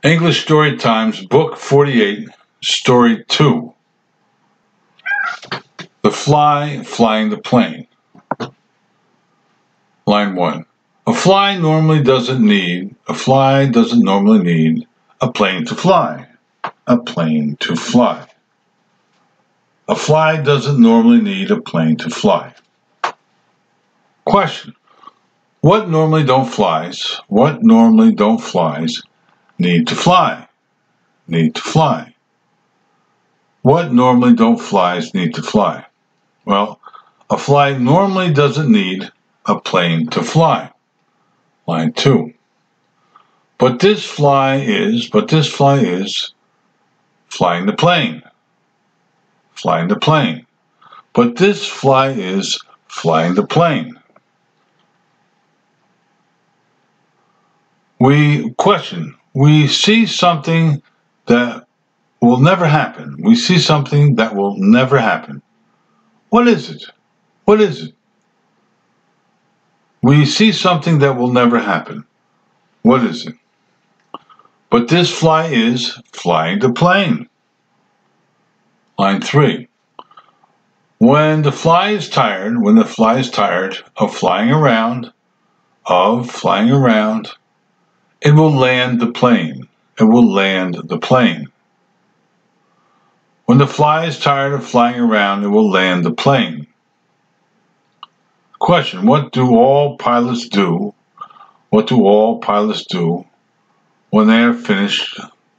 English Story Times, Book 48, Story 2. The Fly Flying the Plane. Line 1. A fly doesn't normally need a plane to fly. A plane to fly. A fly doesn't normally need a plane to fly. Question. What normally don't flies need to fly? Need to fly. What normally don't flies need to fly? Well, a fly normally doesn't need a plane to fly. Line 2. But this fly is flying the plane. Flying the plane. But this fly is flying the plane. We see something that will never happen. We see something that will never happen. What is it? What is it? We see something that will never happen. What is it? But this fly is flying the plane. Line 3. When the fly is tired of flying around, it will land the plane. It will land the plane. When the fly is tired of flying around, it will land the plane. Question. What do all pilots do? What do all pilots do when they are finished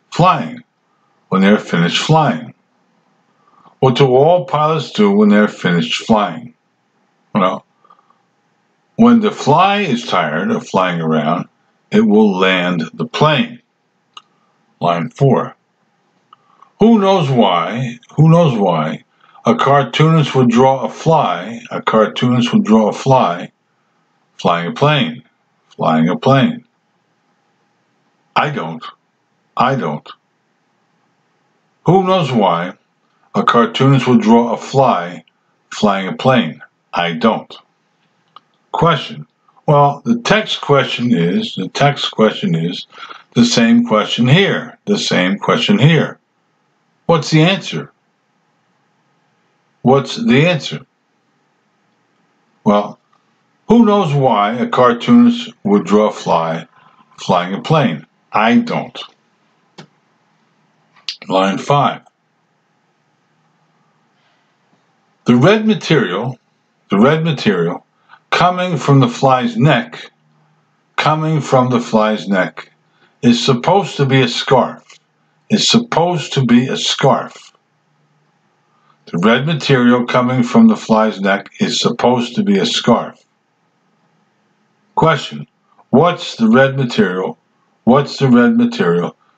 flying? When they are finished flying? What do all pilots do when they are finished flying? Well, when the fly is tired of flying around, it will land the plane. Line 4. Who knows why a cartoonist would draw a fly flying a plane. I don't. Who knows why a cartoonist would draw a fly flying a plane? I don't. Question. Well, the text question is the same question here. What's the answer? Well, who knows why a cartoonist would draw a fly flying a plane? I don't. Line 5. The red material coming from the fly's neck is supposed to be a scarf. The red material coming from the fly's neck is supposed to be a scarf. Question. What's the red material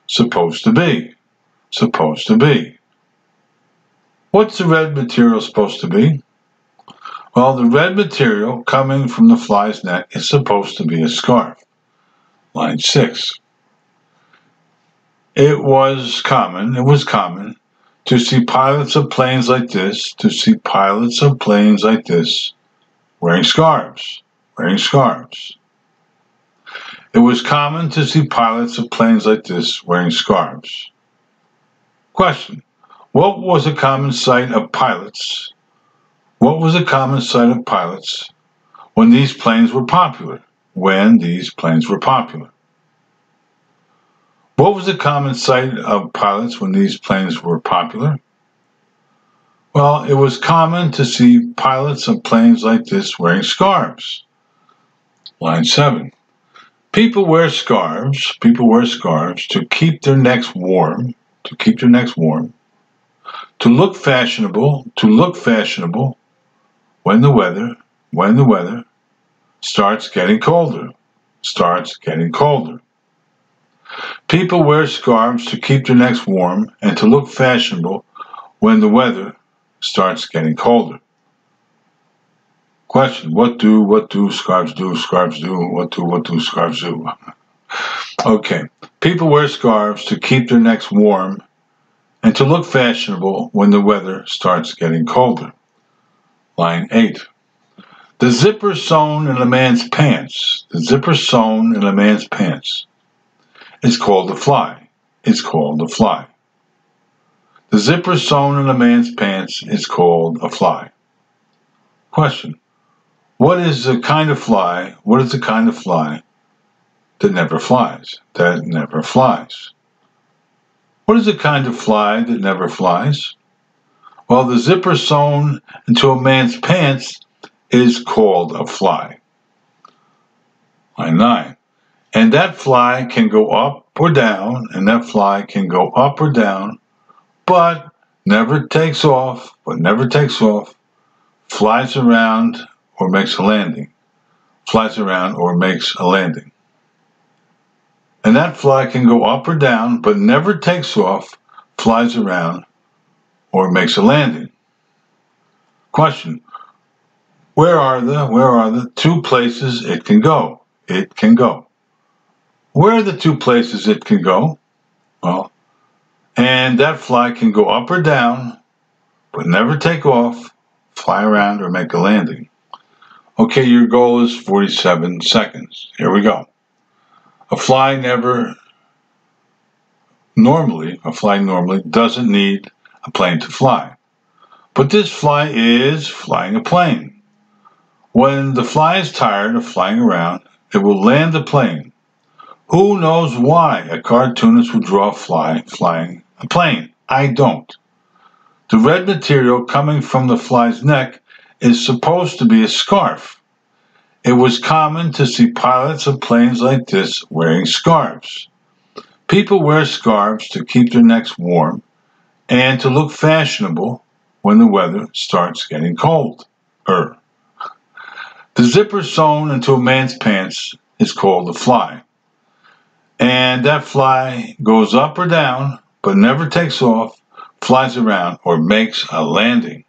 supposed to be? What's the red material supposed to be? Well, the red material coming from the fly's neck is supposed to be a scarf. Line 6. It was common to see pilots of planes like this wearing scarves. It was common to see pilots of planes like this wearing scarves. Question. What was a common sight of pilots when these planes were popular? What was a common sight of pilots when these planes were popular? Well, it was common to see pilots of planes like this wearing scarves. Line 7. People wear scarves to keep their necks warm, to look fashionable when the weather starts getting colder. People wear scarves to keep their necks warm and to look fashionable when the weather starts getting colder. Question. What do scarves do? What do scarves do? Okay. People wear scarves to keep their necks warm and to look fashionable when the weather starts getting colder. Line 8. The zipper sewn in a man's pants is called a fly. is called a fly. The zipper sewn in a man's pants is called a fly. Question. What is the kind of fly that never flies? That never flies. What is the kind of fly that never flies? Well, the zipper sewn into a man's pants is called a fly. Line 9. And that fly can go up or down, but never takes off, flies around or makes a landing. And that fly can go up or down, but never takes off, flies around, or makes a landing. Question. Where are the two places it can go? Where are the two places it can go? Well, and that fly can go up or down, but never take off, fly around, or make a landing. Okay, your goal is 47 seconds. Here we go. A fly normally doesn't need a plane to fly. But this fly is flying a plane. When the fly is tired of flying around, it will land the plane. Who knows why a cartoonist would draw a fly flying a plane? I don't. The red material coming from the fly's neck is supposed to be a scarf. It was common to see pilots of planes like this wearing scarves. People wear scarves to keep their necks warm and to look fashionable when the weather starts getting cold. The zipper sewn into a man's pants is called a fly. And that fly goes up or down, but never takes off, flies around, or makes a landing.